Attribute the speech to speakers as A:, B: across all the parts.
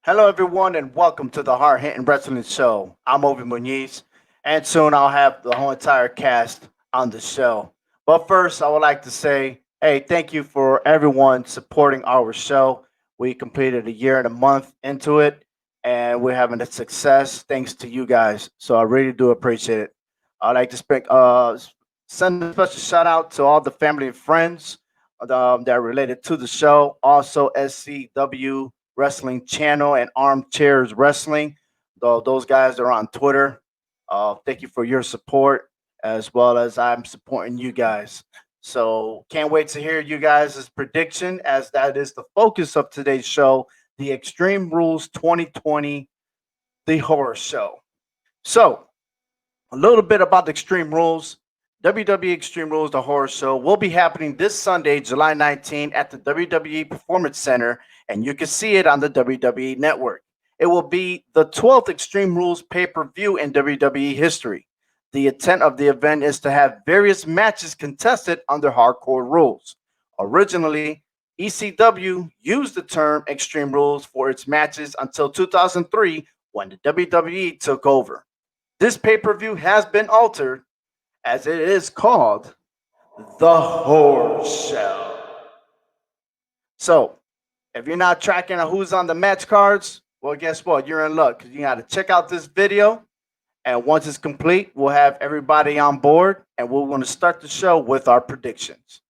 A: Hello, everyone, and welcome to the Hard Hitting Wrestling Show. I'm Ovi Muniz, and soon I'll have the whole entire cast on the show. But first, I would like to say, hey, thank you for everyone supporting our show. We completed a year and a month into it, and we're having a success thanks to you guys. So I really do appreciate it. I'd like to send a special shout out to all the family and friends that are related to the show. Also, SCW Wrestling Channel and Armchairs Wrestling. Though those guys are on Twitter. Thank you for your support, as well as I'm supporting you guys. So can't wait to hear you guys' prediction, as that is the focus of today's show, the Extreme Rules 2020, the horror show. So a little bit about the Extreme Rules. WWE Extreme Rules, the horror show, will be happening this Sunday, July 19th, at the WWE Performance Center, and you can see it on the WWE Network. It will be the 12th Extreme Rules pay per view in WWE history. The intent of the event is to have various matches contested under hardcore rules. Originally, ECW used the term Extreme Rules for its matches until 2003 when the WWE took over. This pay per view has been altered as it is called the Horror Show. So, if you're not tracking who's on the match cards, well, guess what? You're in luck because you got to check out this video. And once it's complete, we'll have everybody on board and we're going to start the show with our predictions.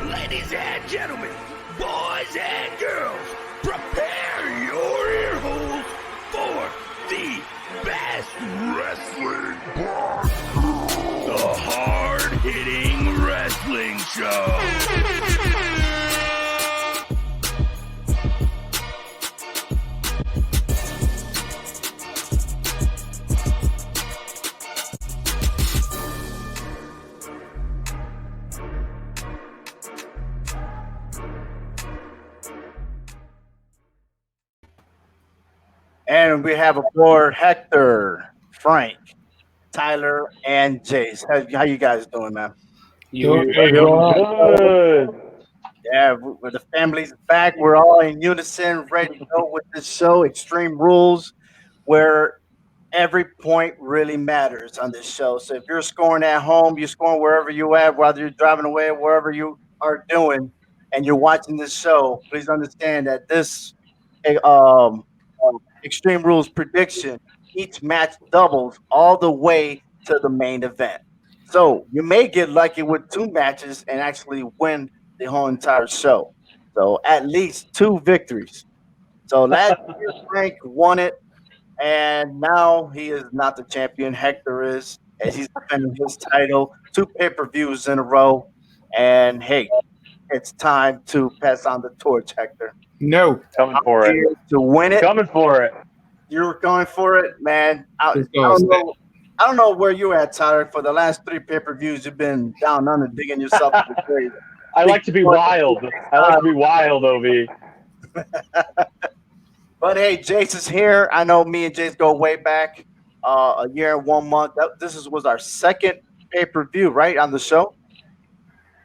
B: Ladies and gentlemen, boys and girls, prepare your ear holes for the best wrestling podcast, the hard-hitting wrestling show.
A: And we have aboard Hector, Frank, Tyler, and Jace. How you guys doing, man?
C: You
D: Doing good.
A: Yeah, the family's back. We're all in unison, ready to go with this show, Extreme Rules, where every point really matters on this show. So if you're scoring at home, you're scoring wherever you at, whether you're driving away, wherever you are doing, and you're watching this show, please understand that this eh, um, Extreme Rules prediction, each match doubles all the way to the main event. So you may get lucky with two matches and actually win the whole entire show. So at least two victories. So last year Frank won it, and now he is not the champion. Hector is, as he's defending his title, two pay-per-views in a row. And hey, it's time to pass on the torch, Hector.
C: No.
D: Coming
A: I'm
D: for
A: here
D: it.
A: to win it.
D: Coming for it.
A: You're going for it, man.
C: Let's
A: I
C: go.
A: don't know. I don't know where you're at, Tyler. For the last three pay-per-views, you've been down under, digging yourself in the grave.
D: I like to be wild. I like to be wild, Ovi.
A: But hey, Jace is here. I know me and Jace go way back, a year and 1 month. Was our second pay-per-view, right, on the show.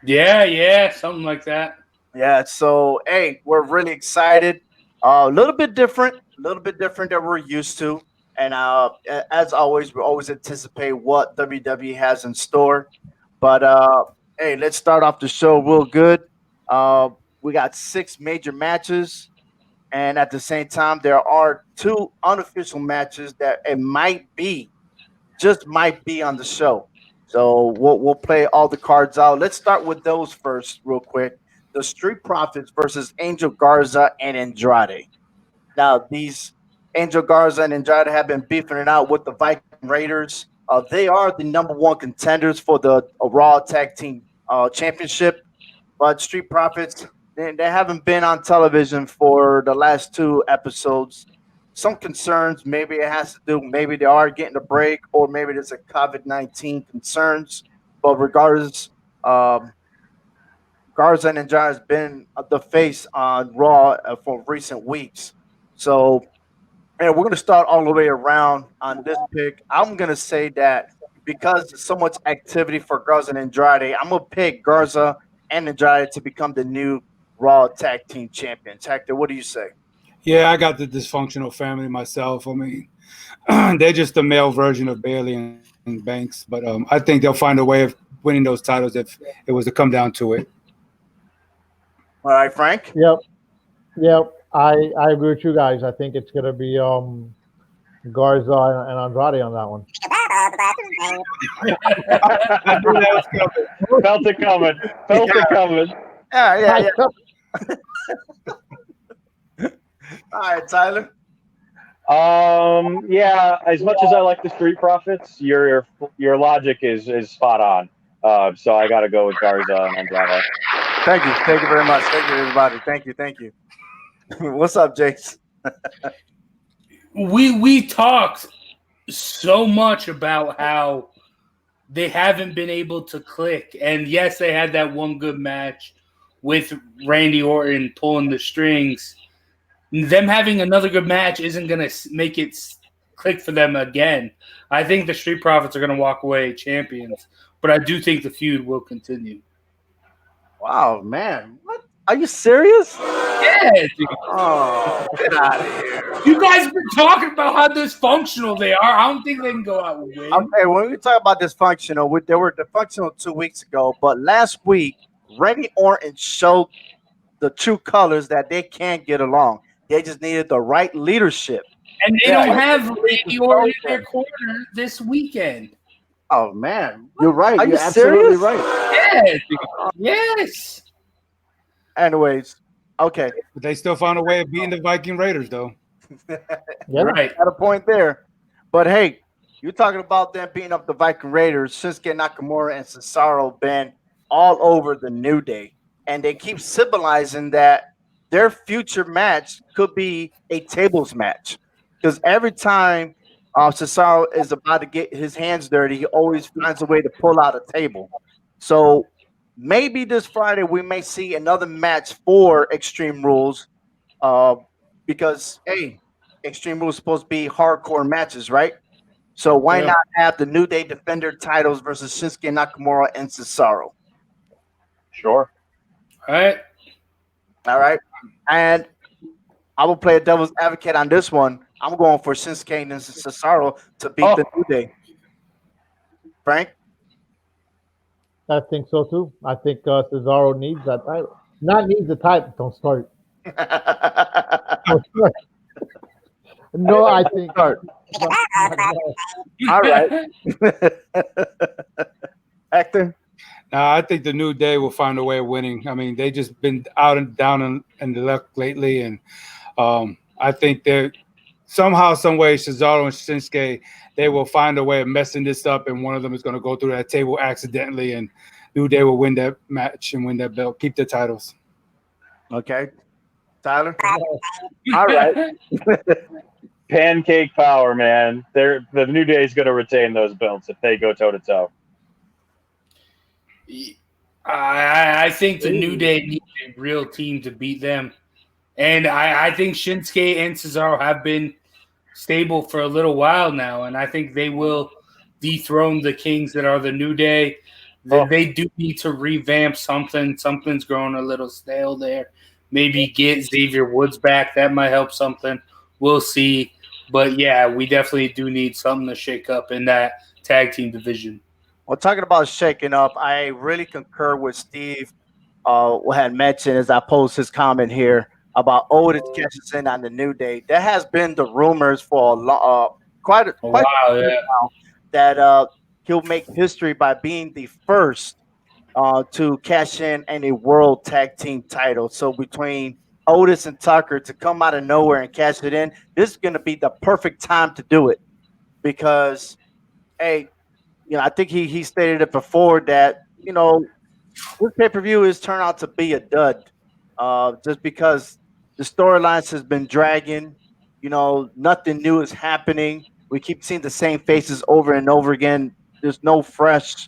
C: Yeah, something like that.
A: Yeah, so hey, we're really excited. A little bit different than we're used to. And as always, we always anticipate what WWE has in store. But hey, let's start off the show real good. Uh, we got six major matches, and at the same time, there are two unofficial matches that it might be, just might be on the show. So we'll play all the cards out. Let's start with those first, real quick. The Street Profits versus Angel Garza and Andrade. Now, these Angel Garza and Andrade have been beefing it out with the Viking Raiders. They are the number one contenders for the Raw Tag Team Championship. But Street Profits, they haven't been on television for the last two episodes. Some concerns, maybe it has to do, maybe they are getting a break, or maybe there's a COVID-19 concerns. But regardless, um, Garza and Andrade has been the face on Raw for recent weeks. So, and we're going to start all the way around on this pick. I'm going to say that because there's so much activity for Garza and Andrade, I'm going to pick Garza and Andrade to become the new Raw Tag Team Champions. Hector, what do you say?
C: Yeah, I got the dysfunctional family myself. I mean, they're just the male version of Bailey and Banks, but I think they'll find a way of winning those titles if it was to come down to it.
A: All right, Frank.
E: Yep, yep. I agree with you guys. I think it's gonna be Garza and Andrade on that one.
C: I knew that was coming.
D: Felt it coming. Felt it coming.
A: Yeah. All right, Tyler.
D: Yeah. As much as I like the Street Profits, your logic is spot on. So I got to go with Garza and Andrade.
A: Thank you. Thank you very much. Thank you, everybody. Thank you. Thank you. What's up, Jace?
F: We talked so much about how they haven't been able to click, and yes, they had that one good match with Randy Orton pulling the strings. Them having another good match isn't going to make it click for them again. I think the Street Profits are going to walk away champions, but I do think the feud will continue.
A: Wow, man. What? Are you serious?
F: Yeah, dude.
A: Oh, get out of here.
F: You guys been talking about how dysfunctional they are. I don't think they can go out with win.
A: Okay, when we talk about dysfunctional, they were dysfunctional 2 weeks ago, but last week, Randy Orton showed the true colors that they can't get along. They just needed the right leadership.
F: And they don't have Randy Orton in their corner this weekend.
A: Oh, man.
E: You're right.
A: Are you
E: You're absolutely
A: serious?
E: right.
F: Yeah, dude. Yes.
A: Anyways, okay.
C: But they still found a way of beating the Viking Raiders, though.
E: Yeah.
F: Right.
A: Got a point there. But hey, you're talking about them beating up the Viking Raiders. Shinsuke Nakamura and Cesaro been all over the New Day. And they keep symbolizing that their future match could be a tables match. Because every time Cesaro is about to get his hands dirty, he always finds a way to pull out a table. So maybe this Friday we may see another match for Extreme Rules. Because hey, Extreme Rules is supposed to be hardcore matches, right? So why
C: Yeah.
A: not have the New Day Defender titles versus Shinsuke Nakamura and Cesaro?
D: Sure.
F: All right.
A: All right, and I will play a devil's advocate on this one. I'm going for Shinsuke and Cesaro to beat the New Day. Frank,
E: I think so too. I think Cesaro needs that title. Not needs the title. Don't start. Don't start. No, I think.
A: Start. All right. Hector.
C: I think the New Day will find a way of winning. I mean, they just been out and down in the luck lately, and I think they're somehow, some way, Cesaro and Shinsuke, they will find a way of messing this up, and one of them is going to go through that table accidentally, and New Day will win that match and win that belt, keep the titles.
A: Okay. Tyler. All right.
D: Pancake power, man. The New Day is going to retain those belts if they go toe to toe.
F: I think the New Day needs a real team to beat them. And I think Shinsuke and Cesaro have been stable for a little while now. And I think they will dethrone the Kings that are the New Day. They do need to revamp something. Something's growing a little stale there. Maybe get Xavier Woods back. That might help something. We'll see. But yeah, we definitely do need something to shake up in that tag team division.
A: Well, talking about shaking up, I really concur with Steve. Had mentioned as I post his comment here about Otis catches in on the New Day. There has been the rumors for quite
F: Wow,
A: a
F: yeah.
A: now that he'll make history by being the first to cash in a world tag team title. So between Otis and Tucker to come out of nowhere and cash it in, this is going to be the perfect time to do it because, hey, I think he stated it before that this pay per view is turned out to be a dud, just because the storylines has been dragging. Nothing new is happening. We keep seeing the same faces over and over again. There's no fresh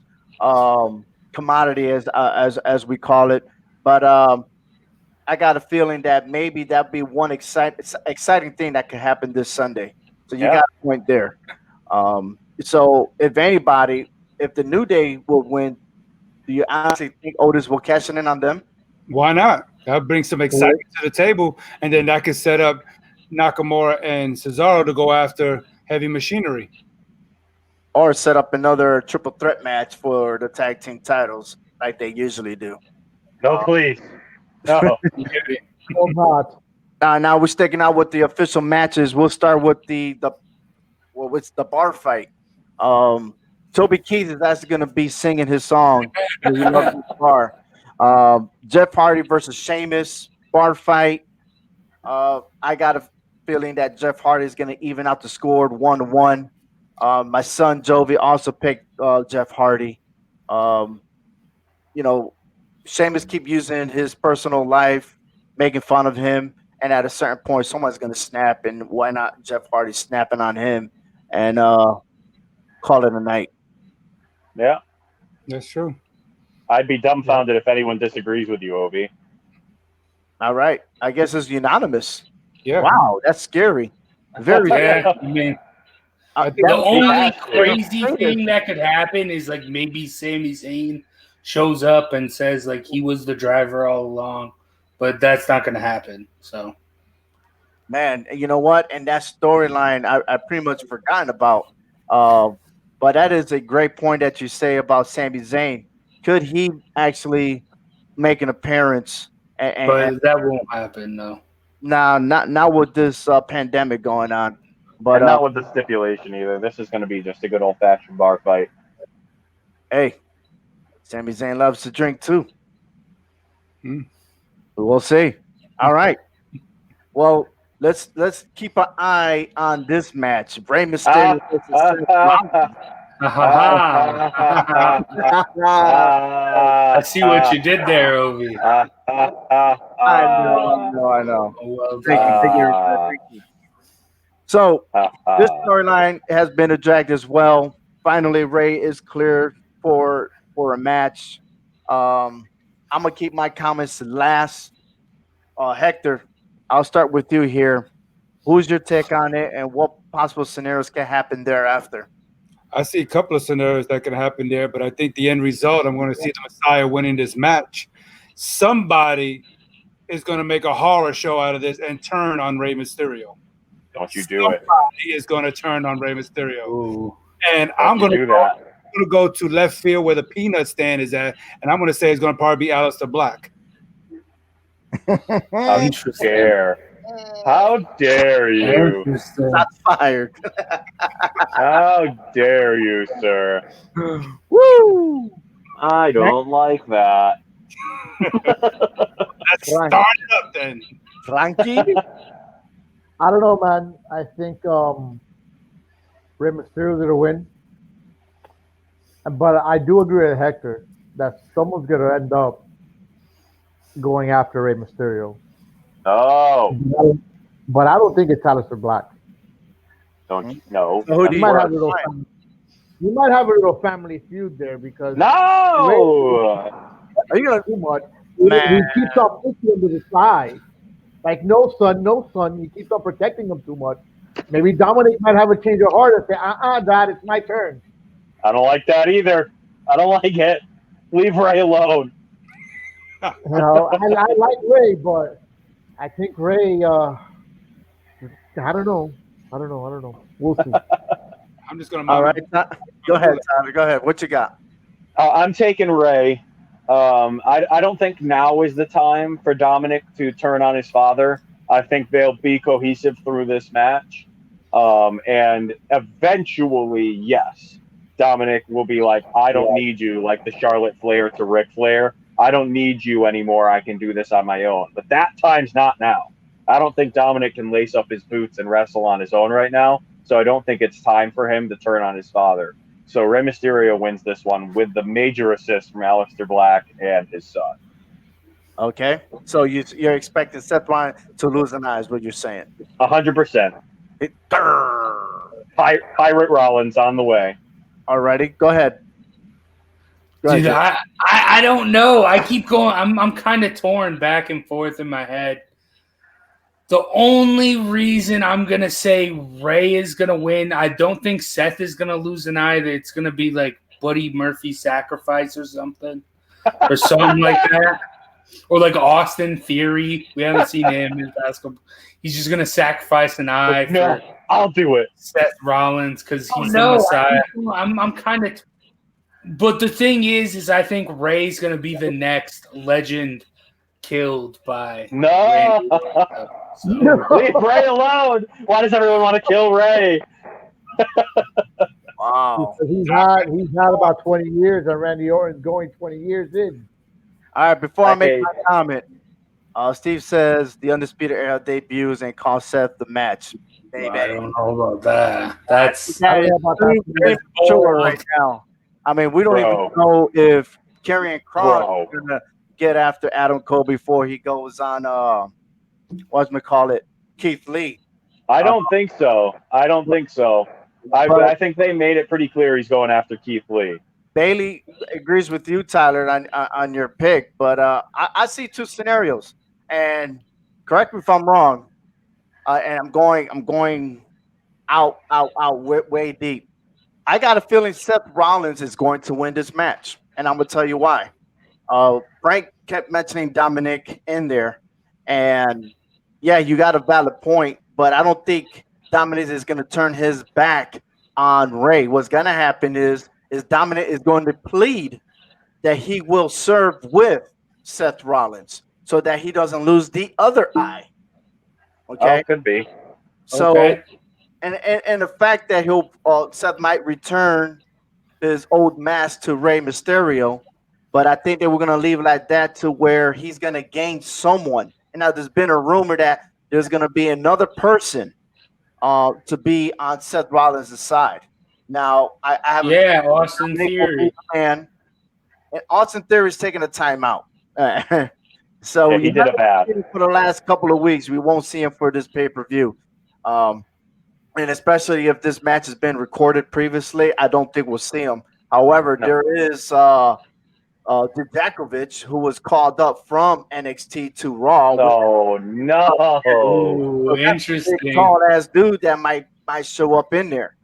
A: commodity as we call it. But I got a feeling that maybe that'd be one exciting thing that could happen this Sunday. So you got a point there. So if anybody, if the New Day will win, do you honestly think Otis will cash in on them?
C: Why not? That brings some excitement to the table, and then that could set up Nakamura and Cesaro to go after Heavy Machinery.
A: Or set up another triple threat match for the tag team titles like they usually do.
D: No, please. No.
E: Or not.
A: Now we're sticking out with the official matches. We'll start with the bar fight. Toby Keith is actually going to be singing his song. He loves his bar. Jeff Hardy versus Sheamus bar fight. I got a feeling that Jeff Hardy is going to even out the score 1-1. My son Jovi also picked Jeff Hardy. Sheamus keep using his personal life, making fun of him, and at a certain point, someone's going to snap, and why not Jeff Hardy snapping on him and call it a night.
D: Yeah,
C: That's true.
D: I'd be dumbfounded if anyone disagrees with you, Ovi.
A: All right, I guess it's unanimous.
C: Yeah.
A: Wow, that's scary. Very
F: Yeah, I mean,
C: I think
F: the
C: that-
F: only crazy thing that could happen is like maybe Sami Zayn shows up and says like he was the driver all along, but that's not going to happen. So,
A: man. You know what? And that storyline, I pretty much forgotten about. But that is a great point that you say about Sami Zayn. Could he actually make an appearance?
F: but that won't happen. No.
A: Now, not with this pandemic going on, but
D: And not with the stipulation either. This is going to be just a good old-fashioned bar fight.
A: hey, Sami Zayn loves to drink too.
C: Hmm.
A: We'll see. All right. Well, let's keep an eye on this match. Rey Mysterio versus Seth Rollins.
F: I see what you did there, Ovi.
A: I know.
F: Well
A: Thank you. So this storyline has been a drag as well. Finally, Ray is cleared for a match. I'm gonna keep my comments last. Hector, I'll start with you here. Who's your take on it, and what possible scenarios can happen thereafter?
C: I see a couple of scenarios that can happen there, but I think the end result, I'm going to see the Messiah winning this match. Somebody is going to make a horror show out of this and turn on Rey Mysterio.
D: Don't you do it.
C: He is going to turn on Rey Mysterio.
F: Ooh.
C: And
D: Don't
C: I'm going
D: you
C: to
D: do that.
C: go to left field where the peanut stand is at, and I'm going to say it's going to probably be Aleister Black.
D: How dare. How dare you?
F: Interesting.
A: Shots fired.
D: How dare you, sir?
A: Woo!
D: I don't like that.
C: Let's start it up then.
A: Frankie?
E: I don't know, man. I think Rey Mysterio's gonna win, but I do agree with Hector that someone's gonna end up going after Rey Mysterio.
D: Oh,
E: But I don't think it's Aleister Black.
D: don't you know?
A: So who do
E: You
A: you
E: might
A: want
E: have a
A: to
E: little.
A: find?
E: You might have a little family feud there because
D: No!
A: Are you gonna
E: too much.
A: Man.
E: He keeps on pushing him to the side. Like, no, son. He keeps on protecting him too much. Maybe Dominic might have a change of heart and say, Dad, it's my turn.
D: I don't like that either. I don't like it. Leave Ray alone.
E: I like Ray, but I think Ray. I don't know. I don't know. I don't know. We'll see.
C: I'm just gonna
A: All
C: mount
A: right, go
C: a
A: ahead,
C: bullet.
A: Tyler. Go ahead. What you got?
D: I'm taking Ray. I don't think now is the time for Dominic to turn on his father. I think they'll be cohesive through this match. And eventually, yes, Dominic will be like, I don't need you, like the Charlotte Flair to Ric Flair. I don't need you anymore. I can do this on my own. But that time's not now. I don't think Dominic can lace up his boots and wrestle on his own right now. So I don't think it's time for him to turn on his father. So Rey Mysterio wins this one with the major assist from Aleister Black and his son.
A: Okay, so you're expecting Seth Rollins to lose an eye, is what you're saying?
D: 100%.
A: Grrr.
D: Pirate Rollins on the way.
A: Alrighty, go ahead. Go
F: Dude,
A: ahead.
F: I don't know. I keep going. I'm kind of torn back and forth in my head. The only reason I'm gonna say Ray is gonna win, I don't think Seth is gonna lose an eye. It's gonna be like Buddy Murphy sacrifice or something like that, or like Austin Theory. We haven't seen him in basketball. He's just gonna sacrifice an eye
D: No,
F: for
D: I'll do it.
F: Seth Rollins because he's the Messiah. I'm kind of. But the thing is I think Ray's gonna be the next legend killed by
D: No.
F: Randy. So.
D: Leave Ray alone. Why does everyone want to kill Ray?
A: Wow.
E: He's had about 20 years, and Randy Orton's going 20 years in.
A: All right, before I make
D: Okay.
A: my comment, Steve says the Undisputed Era debuts and cost Seth the match.
F: I
A: Baby.
F: don't know about that. That's
A: That
E: I don't
A: is
E: know about that.
A: premature
F: bold.
A: right now. I mean, we don't
D: Bro.
A: even know if Karrion Kross
D: Bro.
A: is gonna get after Adam Cole before he goes on Keith Lee.
D: I don't think so. I don't think so. I think they made it pretty clear he's going after Keith Lee.
A: Bailey agrees with you, Tyler, on your pick, but I see two scenarios, and correct me if I'm wrong. And I'm going out way deep. I got a feeling Seth Rollins is going to win this match, and I'm gonna tell you why. Frank kept mentioning Dominic in there, and yeah, you got a valid point, but I don't think Dominic is going to turn his back on Ray. What's going to happen is Dominic is going to plead that he will serve with Seth Rollins so that he doesn't lose the other eye. Okay,
D: Oh, could be.
A: so
F: okay.
A: and the fact that Seth might return his old mask to Rey Mysterio, but I think they were gonna leave it like that to where he's gonna gain someone. And now there's been a rumor that there's gonna be another person to be on Seth Rollins' side. Now I have
F: Austin Theory.
A: and Austin Theory is taking a timeout. So
D: Yeah, he did a bad.
A: for the last couple of weeks. We won't see him for this pay-per-view. And especially if this match has been recorded previously, I don't think we'll see him. However, there is Dijakovic, who was called up from NXT to Raw.
D: Oh no!
F: Ooh, interesting.
A: Tall ass dude that might show up in there.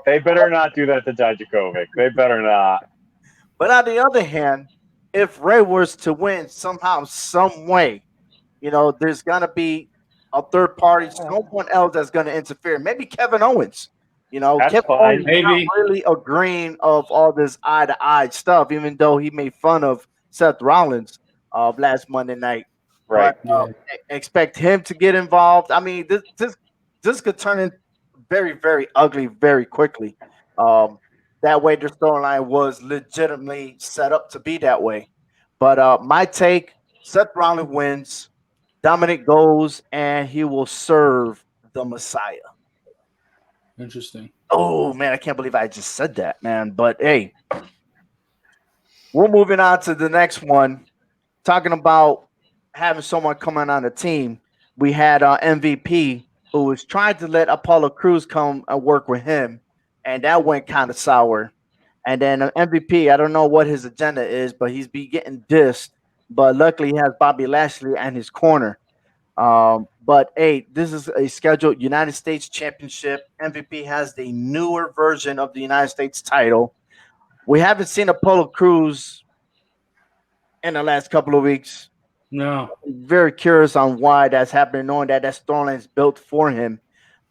D: They better not do that to Dijakovic. They better not.
A: But on the other hand, if Ray was to win somehow, some way, there's gonna be a third party, someone else that's gonna interfere. Maybe Kevin Owens.
D: That's
A: Kevin
D: fine.
A: Owens
F: Maybe.
A: not really agreeing of all this eye to eye stuff, even though he made fun of Seth Rollins last Monday night.
D: Right.
A: But expect him to get involved. I mean, this could turn in very, very ugly very quickly. That way, their storyline was legitimately set up to be that way. But my take: Seth Rollins wins. Dominic goes, and he will serve the Messiah.
F: Interesting.
A: Oh man, I can't believe I just said that, man. But hey, we're moving on to the next one. Talking about having someone coming on the team. We had MVP who was trying to let Apollo Crews come and work with him, and that went kind of sour. And then MVP, I don't know what his agenda is, but he's be getting dissed. But luckily, he has Bobby Lashley in his corner. But hey, this is a scheduled United States Championship. MVP has the newer version of the United States title. We haven't seen Apollo Crews in the last couple of weeks.
F: No.
A: Very curious on why that's happening, knowing that storyline is built for him.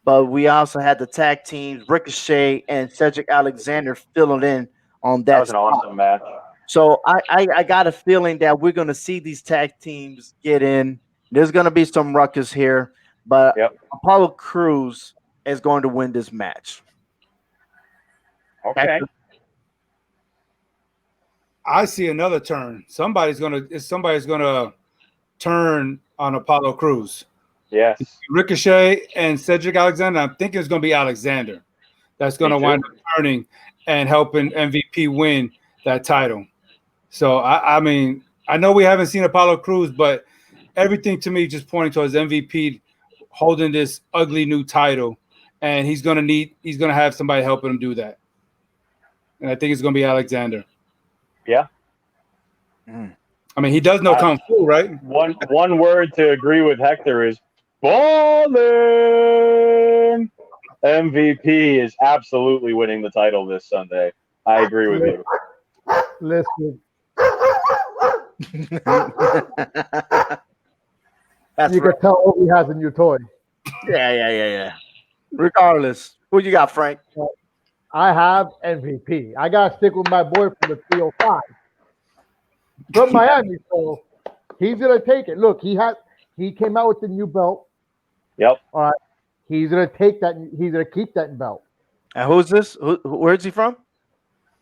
A: But we also had the tag teams, Ricochet and Cedric Alexander, filling in on
D: That
A: that
D: was an
A: spot.
D: awesome match.
A: So I got a feeling that we're going to see these tag teams get in. There's going to be some ruckus here, but
D: Yep.
A: Apollo Cruz is going to win this match.
D: Okay.
C: I see another turn. Somebody's gonna turn on Apollo Cruz.
D: Yes.
C: Ricochet and Cedric Alexander. I'm thinking it's gonna be Alexander that's gonna
D: Me too.
C: wind up turning and helping MVP win that title. So I mean, I know we haven't seen Apollo Cruz, but everything to me just pointing towards MVP holding this ugly new title, and he's gonna have somebody helping him do that. And I think it's gonna be Alexander.
D: Yeah.
C: I mean, he does know Kung Fu, right?
D: One word to agree with Hector is ballin'. MVP is absolutely winning the title this Sunday. I agree with you.
E: Listen,
A: That's
E: you
A: right.
E: can tell Obi has a new toy.
A: Yeah. Regardless, who you got, Frank?
E: I have MVP. I gotta stick with my boy from the 305 from Miami, so he's gonna take it. Look, he came out with the new belt.
D: Yep.
E: All right, he's gonna take that. He's gonna keep that belt.
A: And who's this? Where's he from?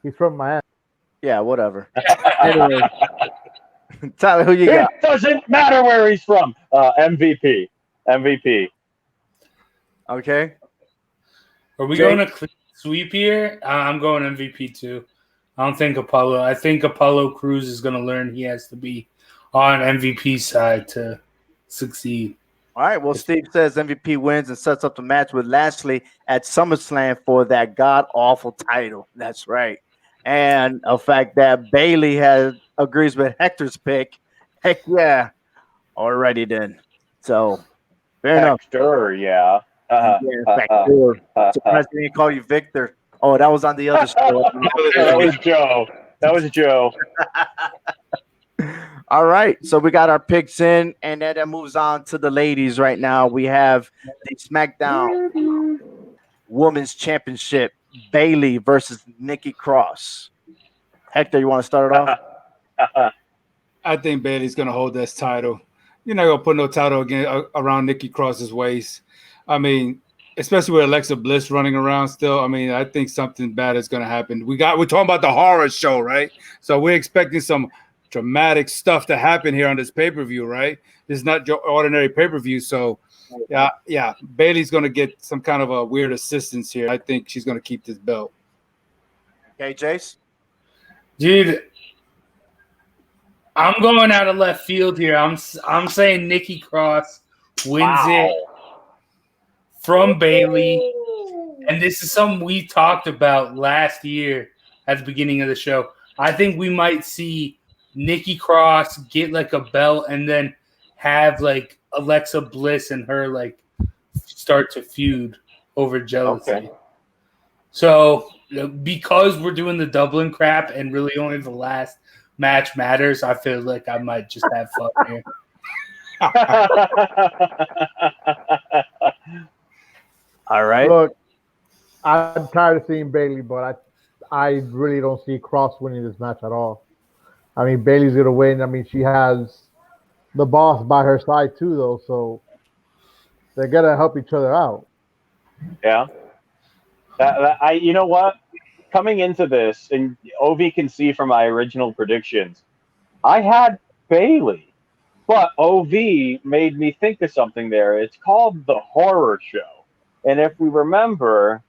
E: He's from Miami.
A: Yeah, whatever. Anyway, Tyler, who you got?
D: It doesn't matter where he's from. MVP.
A: Okay.
F: Are we
A: Jake?
F: going to clean sweep here? I'm going MVP too. I don't think Apollo. I think Apollo Cruz is going to learn he has to be on MVP side to succeed.
A: All right. Well, Steve says MVP wins and sets up the match with Lashley at SummerSlam for that god awful title. That's right. And a fact that Bailey agrees with Hector's pick. Heck yeah. Alrighty then. So fair enough.
D: Hector, yeah.
A: Yeah, Factor. Surprised they didn't call you Victor. Oh, that was on the other show.
D: That was Joe.
A: All right, so we got our picks in, and then that moves on to the ladies right now. We have the SmackDown Women's Championship, Bailey versus Nikki Cross. Hector, you want to start it off?
C: I think Bailey's going to hold this title. You're not going to put no title again around Nikki Cross's waist. I mean, especially with Alexa Bliss running around still. I mean, I think something bad is going to happen. We're talking about the horror show, right? So we're expecting some dramatic stuff to happen here on this pay-per-view, right? This is not your ordinary pay-per-view. So, yeah, Bailey's going to get some kind of a weird assistance here. I think she's going to keep this belt.
A: Okay, Jace?
F: Dude, I'm going out of left field here. I'm saying Nikki Cross wins it from Bailey. And this is something we talked about last year at the beginning of the show. I think we might see Nikki Cross get like a belt and then have like Alexa Bliss and her like start to feud over jealousy.
D: Okay.
F: So because we're doing the Dublin crap and really only the last match matters, I feel like I might just have fun here.
A: All right.
E: Look, I'm tired of seeing Bailey, but I really don't see Cross winning this match at all. I mean, Bailey's gonna win. I mean, she has the boss by her side too, though, so they're gonna help each other out.
D: Yeah. You know what? Coming into this, and Ovi can see from my original predictions, I had Bailey, but Ov made me think of something there. It's called the Horror Show, and if we remember,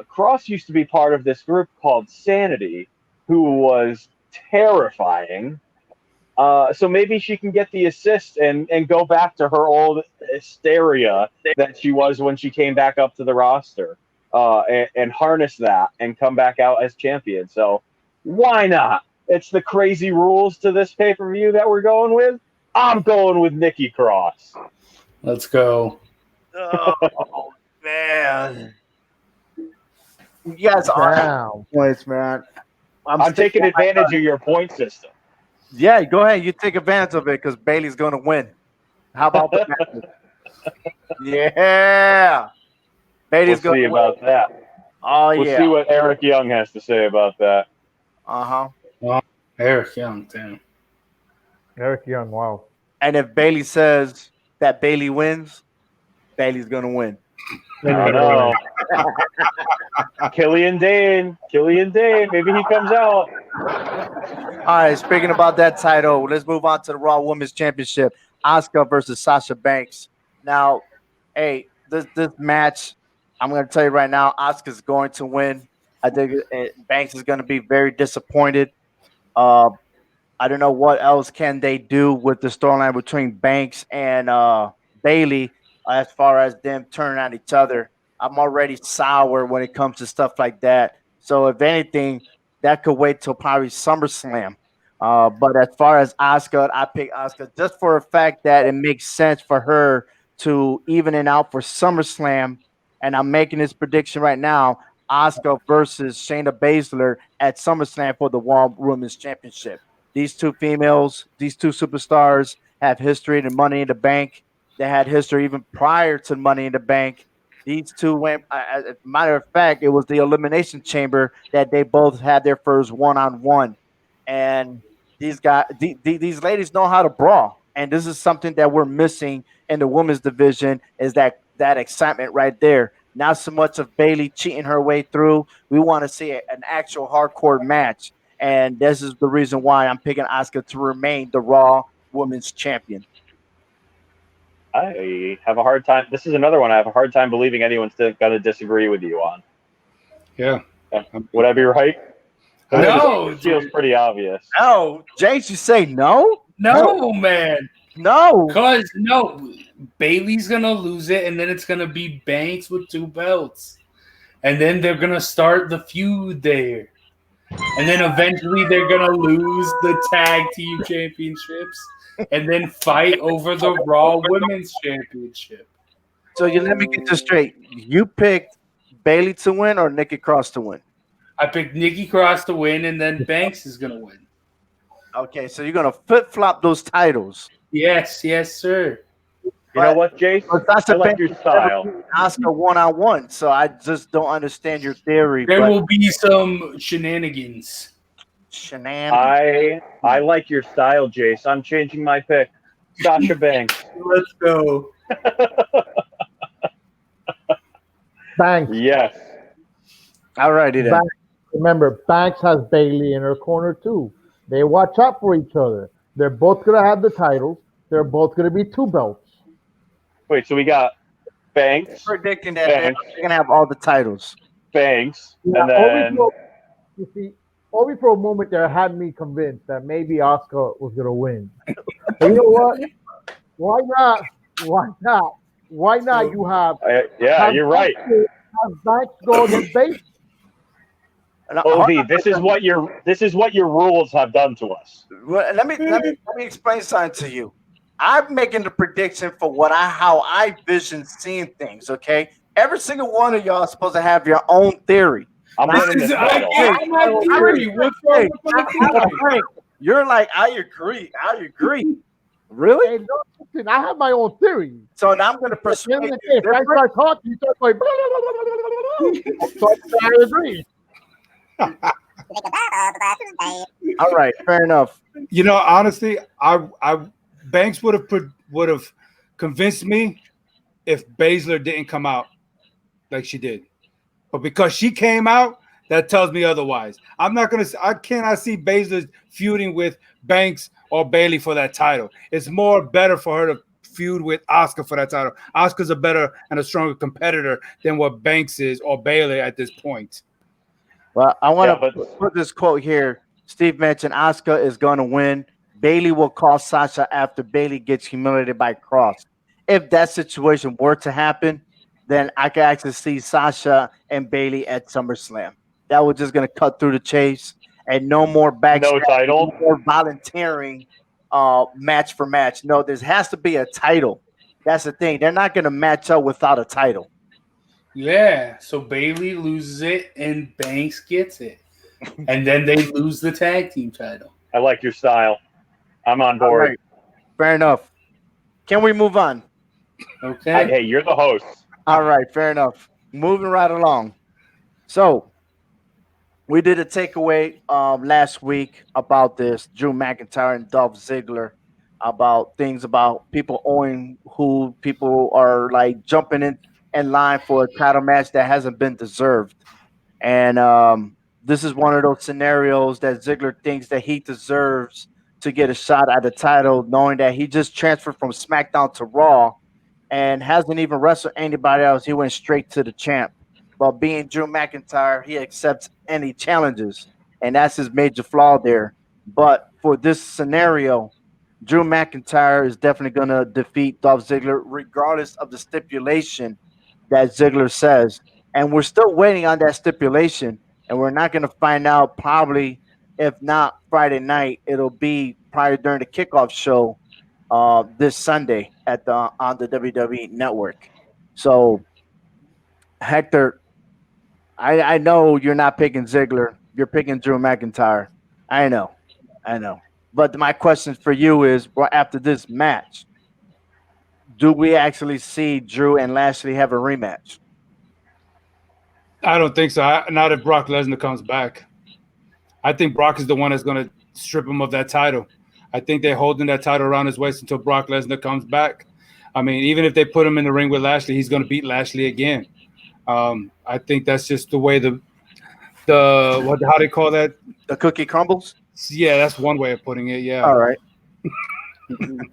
D: Cross used to be part of this group called Sanity, who was terrifying. So maybe she can get the assist and go back to her old hysteria that she was when she came back up to the roster, and harness that and come back out as champion. So why not? It's the crazy rules to this pay-per-view that we're going with. I'm going with Nikki Cross.
F: Let's go.
A: Oh, man. You guys are
E: Damn.
A: points, man.
D: I'm taking advantage of your point system.
A: Yeah, go ahead. You take advantage of it because Bailey's going to win. How about the matches? Yeah,
D: We'll
A: Bailey's going
D: see
A: to win.
D: about that.
A: Oh
D: We'll
A: yeah.
D: see what Eric Young has to say about that.
A: Uh huh.
F: Oh, Eric Young, damn.
E: Eric Young, wow.
A: And if Bailey says that Bailey wins, Bailey's going to win.
D: I don't know. Killian Dane, maybe he comes out.
A: All right, speaking about that title, let's move on to the Raw Women's Championship. Asuka versus Sasha Banks. Now, hey, this match, I'm going to tell you right now, Asuka's going to win. I think Banks is going to be very disappointed. Uh, I don't know what else can they do with the storyline between Banks and Bailey as far as them turning on each other. I'm already sour when it comes to stuff like that. So if anything, that could wait till probably SummerSlam. But as far as Asuka, I pick Asuka just for the fact that it makes sense for her to even it out for SummerSlam. And I'm making this prediction right now: Asuka versus Shayna Baszler at SummerSlam for the Raw Women's Championship. These two females, these two superstars have history in Money in the Bank. They had history even prior to Money in the Bank. These two went, as a matter of fact, it was the Elimination Chamber that they both had their first one on one. And these ladies know how to brawl. And this is something that we're missing in the women's division is that excitement right there. Not so much of Bailey cheating her way through. We want to see an actual hardcore match. And this is the reason why I'm picking Asuka to remain the Raw Women's Champion.
D: I have a hard time. This is another one I have a hard time believing anyone's going to disagree with you on.
C: Yeah.
D: Would I be right?
F: No,
D: It feels pretty obvious.
A: Oh, James, you say no?
F: no, man.
A: No.
F: Cause no, Bailey's gonna lose it, and then it's gonna be Banks with 2 belts, and then they're gonna start the feud there, and then eventually they're gonna lose the tag team championships, and then fight over the Raw Women's Championship.
A: So you let me get this straight. You picked Bailey to win or Nikki Cross to win?
F: I picked Nikki Cross to win, and then Banks is gonna win.
A: Okay, so you're gonna flip flop those titles.
F: Yes, sir.
D: You know what, Jace?
A: But that's
D: I
A: the
D: like your style.
A: Asuka one on one. So I just don't understand your theory.
F: There
A: but
F: will be some shenanigans.
A: shenanigans.
D: I like your style, Jace. I'm changing my pick. Sasha Banks.
F: Let's go.
E: Banks.
D: Yes.
A: All righty then.
E: Banks. Remember, Banks has Bailey in her corner too. They watch out for each other. They're both gonna have the titles. They're both gonna be 2 belts.
D: Wait, so we got Banks,
A: Predicting that they're
D: Banks,
A: gonna have all the titles.
D: Banks,
E: Yeah,
D: and then
E: you see, only for a moment there had me convinced that maybe Oscar was gonna win. But you know what? Why not? Why not? Why not? You have
D: yeah, you're right.
E: Have Banks go against Bailey.
D: Ov, this is what your rules have done to us.
A: Well, let me explain something to you. I'm making the prediction for how I vision seeing things. Okay, every single one of y'all is supposed to have your own theory.
D: I'm winning this title.
F: my theory. What's wrong with my theory?
A: You're like, I agree. Really?
E: Hey, no, listen, I have my own theory.
A: So now I'm going to
E: At the
A: persuade
E: end of the
A: you.
E: day, if I start talking, you start going. Blah, blah, blah, blah, blah, blah. So I agree.
A: All right, fair enough.
C: You know, honestly, I Banks would have convinced me if Baszler didn't come out like she did, but because she came out, that tells me otherwise. I cannot see Baszler feuding with Banks or Bailey for that title. It's more better for her to feud with Asuka for that title. Asuka's a better and a stronger competitor than what Banks is or Bailey at this point.
A: Well, I want to
D: but-
A: put this quote here. Steve mentioned Asuka is going to win. Bailey will call Sasha after Bailey gets humiliated by Cross. If that situation were to happen, then I could actually see Sasha and Bailey at SummerSlam. That was just going to cut through the chase and no more backstage,
D: No title.
A: no more volunteering match for match. No, there has to be a title. That's the thing. They're not going to match up without a title.
F: Yeah, so Bailey loses it and Banks gets it. And then they lose the tag team title.
D: I like your style. I'm on
A: All
D: board.
A: right, fair enough. Can we move on?
F: Okay.
D: Hey, you're the host.
A: All right, fair enough. Moving right along. So we did a takeaway last week about this Drew McIntyre and Dolph Ziggler about things about people owing who people are like jumping in line for a title match that hasn't been deserved. And this is one of those scenarios that Ziggler thinks that he deserves to get a shot at the title, knowing that he just transferred from SmackDown to Raw and hasn't even wrestled anybody else. He went straight to the champ. But being Drew McIntyre, he accepts any challenges, and that's his major flaw there. But for this scenario, Drew McIntyre is definitely going to defeat Dolph Ziggler, regardless of the stipulation that Ziggler says. And we're still waiting on that stipulation, and we're not going to find out probably, if not Friday night, it'll be probably during the kickoff show this Sunday at the on the WWE Network. So Hector, I know you're not picking Ziggler. You're picking Drew McIntyre. I know, I know. But my question for you is: well, after this match, do we actually see Drew and Lashley have a rematch?
C: I don't think so. Not if Brock Lesnar comes back. I think Brock is the one that's going to strip him of that title. I think they're holding that title around his waist until Brock Lesnar comes back. I mean, even if they put him in the ring with Lashley, he's going to beat Lashley again. I think that's just the way the how they call that?
A: The cookie crumbles.
C: Yeah, that's one way of putting it. Yeah.
A: All right,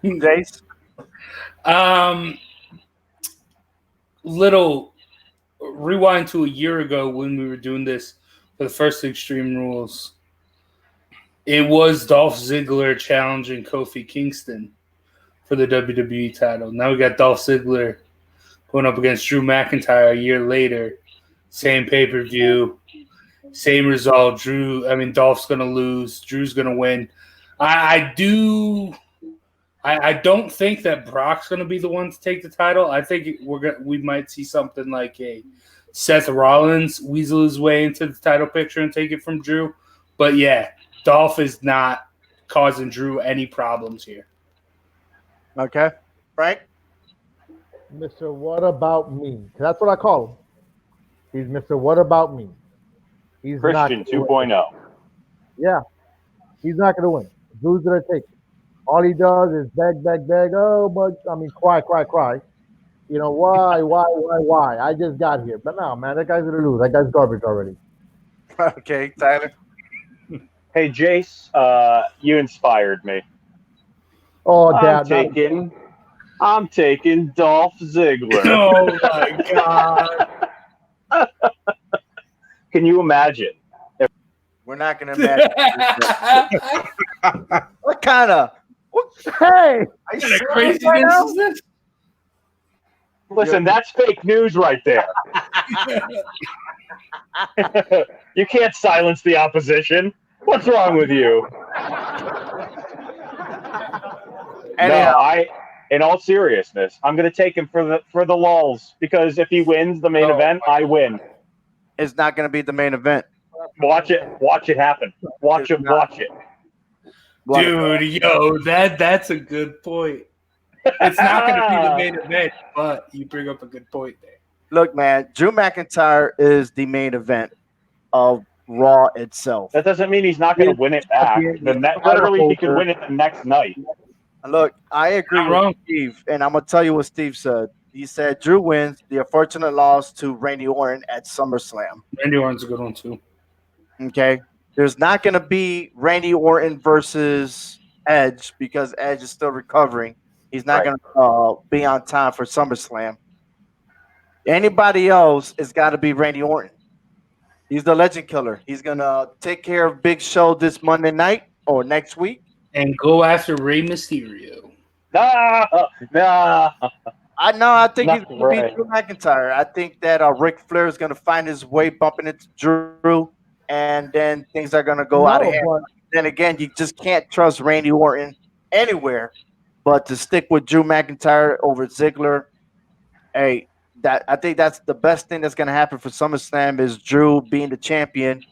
A: Jace.
F: Um, little rewind to a year ago when we were doing this for the first Extreme Rules. It was Dolph Ziggler challenging Kofi Kingston for the WWE title. Now we got Dolph Ziggler going up against Drew McIntyre a year later. Same pay-per-view, same result. Dolph's going to lose. Drew's going to win. I don't think that Brock's going to be the one to take the title. I think we might see something like a Seth Rollins weasel his way into the title picture and take it from Drew. But yeah, Dolph is not causing Drew any problems here.
A: Okay, Frank.
E: Mr. What About Me? That's what I call him. He's Mr. What About Me. He's
D: Christian
E: not
D: 2.0.
E: Yeah, he's not going to win. Drew's going to take it. All he does is beg, beg, beg. Oh, but cry, cry, cry. You know, why? I just got here. But no, man, that guy's going to lose. That guy's garbage already.
A: Okay, Tyler.
D: Hey, Jace, you inspired me.
E: Oh, Dad.
D: I'm taking Dolph Ziggler.
F: Oh my God.
D: Can you imagine?
A: We're not going to imagine. What kind of?
E: Hey!
A: Are you
F: What
A: sure
F: craziness
A: right now?
F: is this?
D: Listen, that's fake news right there. You can't silence the opposition. What's wrong with you?
A: Anyhow,
D: In all seriousness, I'm going to take him for the lulls because if he wins the main event, I win.
A: it's not going to be the main event.
D: Watch it happen. Watch it.
F: Dude, yo, that's a good point. It's not going to be the main event, but you bring up a good point there.
A: Look, man, Drew McIntyre is the main event of Raw itself.
D: That doesn't mean he's not going to win it back. Literally, he could win it the next night.
A: Look, I agree
F: Not
A: with
F: wrong.
A: Steve, and I'm gonna tell you what Steve said. He said Drew wins the unfortunate loss to Randy Orton at SummerSlam.
F: Randy Orton's a good one, too.
A: Okay, there's not gonna be Randy Orton versus Edge because Edge is still recovering. He's not gonna be on time for SummerSlam. Anybody else has got to be Randy Orton. He's the legend killer. He's gonna take care of Big Show this Monday night or next week.
F: And go after Rey Mysterio.
D: Nah.
A: I think
D: Not
A: he's going to be
D: right.
A: Drew McIntyre. I think that Ric Flair is going to find his way bumping into Drew, and then things are going to go out of hand.
E: but
A: Then again, you just can't trust Randy Orton anywhere, but to stick with Drew McIntyre over Ziggler, hey, I think that's the best thing that's going to happen for SummerSlam is Drew being the champion.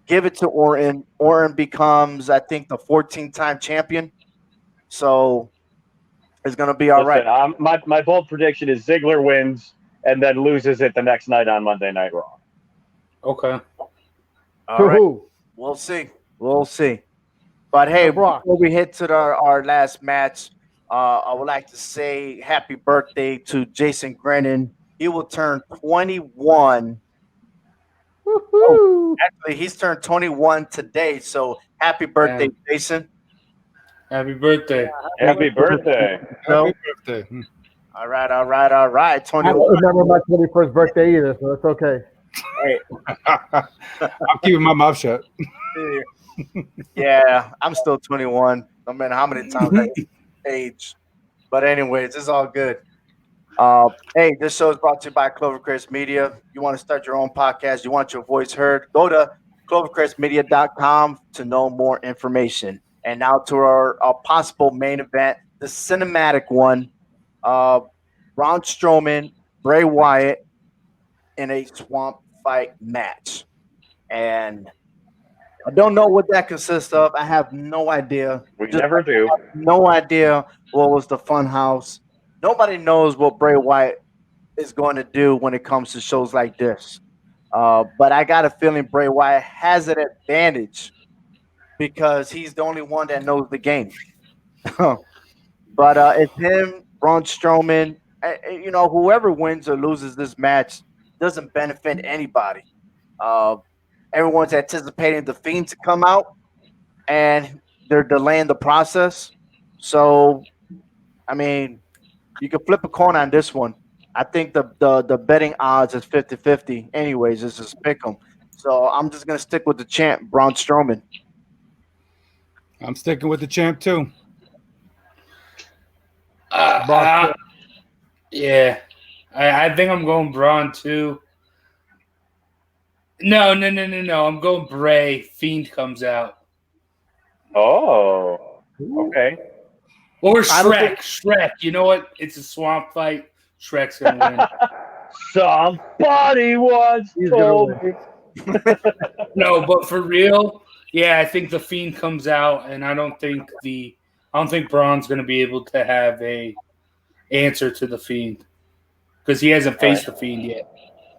A: Give it to Orton. Orton becomes, I think, the 14-time champion. So it's gonna be all right.
D: Listen, my bold prediction is Ziggler wins and then loses it the next night on Monday Night Raw.
F: Okay.
A: All
E: To
A: right.
E: who?
A: We'll see. We'll see. But hey,
E: To Brock.
A: before we hit to our last match, I would like to say happy birthday to Jason Grennan. He will turn 21. Oh,
E: Woohoo!
A: actually, he's turned 21 today. So happy birthday,
F: And
A: Jason.
F: happy birthday.
D: Happy birthday.
A: So,
C: Happy birthday.
A: all right, all right, all right.
E: I
A: 21.
E: don't remember my 21st birthday either, so it's okay.
A: Hey,
C: I'm keeping my mouth shut.
A: yeah, I'm still 21. No matter how many times I age. But anyways, it's all good. Hey, this show is brought to you by Clovercrest Media. You want to start your own podcast, you want your voice heard, go to clovercrestmedia.com to know more information. And now to our possible main event, the cinematic one. Uh, Braun Strowman, Bray Wyatt in a swamp fight match. And I don't know what that consists of. I have no idea.
D: We
A: Just
D: never do.
A: no idea what was the fun house. Nobody knows what Bray Wyatt is going to do when it comes to shows like this. But I got a feeling Bray Wyatt has an advantage because he's the only one that knows the game. But it's him, Braun Strowman. Whoever wins or loses this match doesn't benefit anybody. Uh, Everyone's anticipating the Fiend to come out, and they're delaying the process. So, I mean, you can flip a coin on this one. I think the betting odds is 50-50. Anyways, this is pick 'em. So I'm just gonna stick with the champ, Braun Strowman.
C: I'm sticking with the champ too.
F: Uh, yeah. I think I'm going Braun too. No. I'm going Bray. Fiend comes out.
D: Oh, okay.
F: Or
A: I don't
F: Shrek. Shrek. You know what? It's a swamp fight. Shrek's going to win.
D: Somebody once
E: He's gonna
D: told
E: win.
D: me.
F: No, but for real, yeah, I think the Fiend comes out, and I don't think Braun's going to be able to have a answer to the Fiend because he hasn't faced the Fiend yet.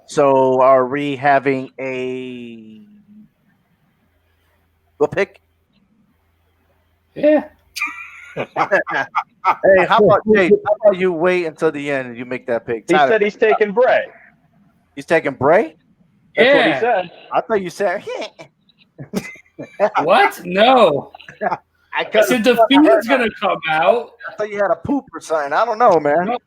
A: So are we having a pick?
F: Yeah.
A: Hey, how about Jay? How about you wait until the end and you make that pick?
D: He
A: Tyler,
D: said he's taking Bray.
A: he's taking Bray.
D: That's what he
F: Yeah.
D: said.
A: I thought you said.
F: What? No. I said the Fiend's going to come out.
A: I thought you had a poop or something. I don't know, man.
F: No.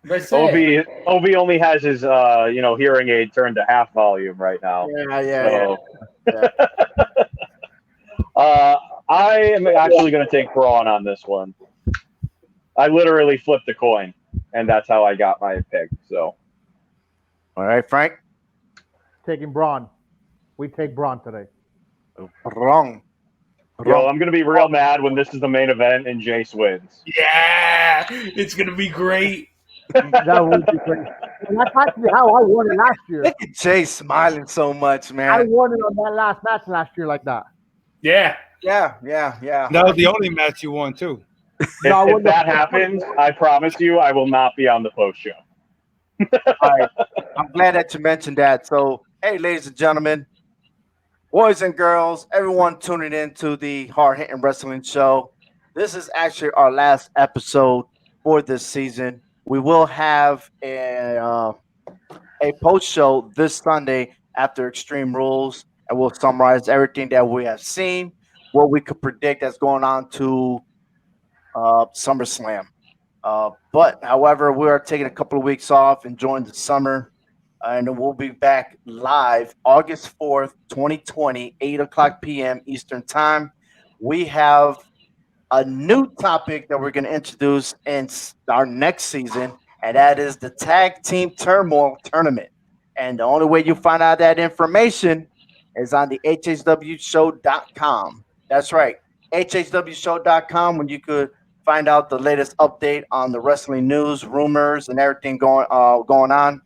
F: But say,
D: Obi only has his hearing aid turned to half volume right now.
A: Yeah.
D: I am actually going to take Braun on this one. I literally flipped a coin, and that's how I got my pick. So,
A: All right, Frank.
E: Taking Braun. We take Braun today.
A: Wrong.
D: yo, I'm going to be real mad when this is the main event and Jace wins.
F: yeah, it's going to be great.
E: That would be great. And that's actually how I won it last year.
A: Look at Jay smiling so much,
E: I
A: man.
E: won it on that last match last year like that.
F: Yeah.
A: Yeah.
C: That was the only match you won too.
E: No, I
D: If
E: wouldn't
D: that
E: have-
D: happens, I promise you I will not be on the post show.
A: All right. I'm glad that you mentioned that. So, hey, ladies and gentlemen, boys and girls, everyone tuning in to the Hard Hitting Wrestling Show. This is actually our last episode for this season. We will have a post show this Sunday after Extreme Rules, and we'll summarize everything that we have seen, what we could predict that's going on to SummerSlam. But however, we are taking a couple of weeks off, enjoying the summer, and we'll be back live August 4th, 2020, 8 o'clock p.m. Eastern Time. We have a new topic that we're going to introduce in our next season, and that is the Tag Team Turmoil Tournament. And the only way you find out that information is on the HHWShow.com. That's right, HHWShow.com, when you could find out the latest update on the wrestling news, rumors, and everything going on.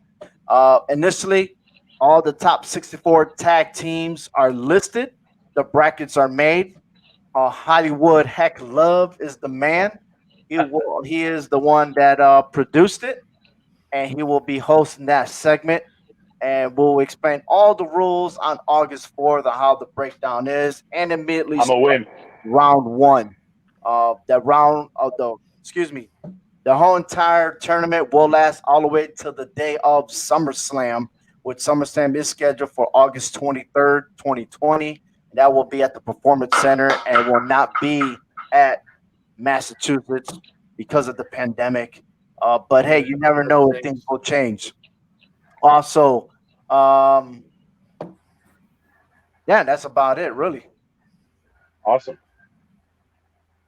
A: Initially, all the top 64 tag teams are listed. The brackets are made. Hollywood Heck Love is the man. He is the one that produced it, and he will be hosting that segment. And we'll explain all the rules on August 4th on how the breakdown is, and immediately
D: I'm a win.
A: round one. The whole entire tournament will last all the way to the day of SummerSlam, which SummerSlam is scheduled for August 23rd, 2020. That will be at the Performance Center and will not be at Massachusetts because of the pandemic. But hey, you never know if things will change. Also, yeah, that's about it, really.
D: Awesome.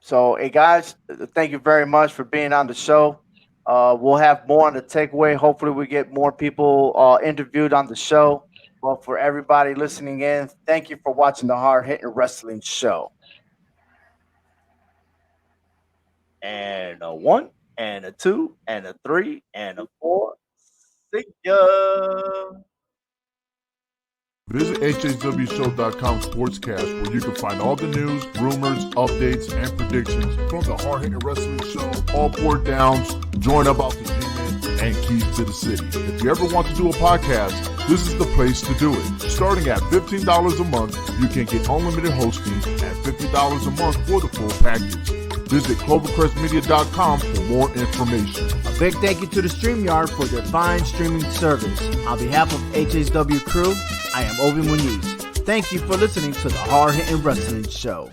A: So, hey guys, thank you very much for being on the show. We'll have more on the takeaway. Hopefully, we get more people interviewed on the show. But for everybody listening in, thank you for watching the Hard Hitting Wrestling Show. And a 1, and a 2, and a 3, and a 4. See ya.
G: Visit HHWShow.com Sportscast, where you can find all the news, rumors, updates, and predictions from the Hard Hitting Wrestling Show. All 4 downs, join about the G-Men, and keys to the city. If you ever want to do a podcast, this is the place to do it. Starting at $15 a month, you can get unlimited hosting at $50 a month for the full package. Visit CloverCrestMedia.com for more information.
H: A big thank you to the StreamYard for their fine streaming service. On behalf of HHW crew, I am Ovi Muniz. Thank you for listening to the Hard Hitting Wrestling Show.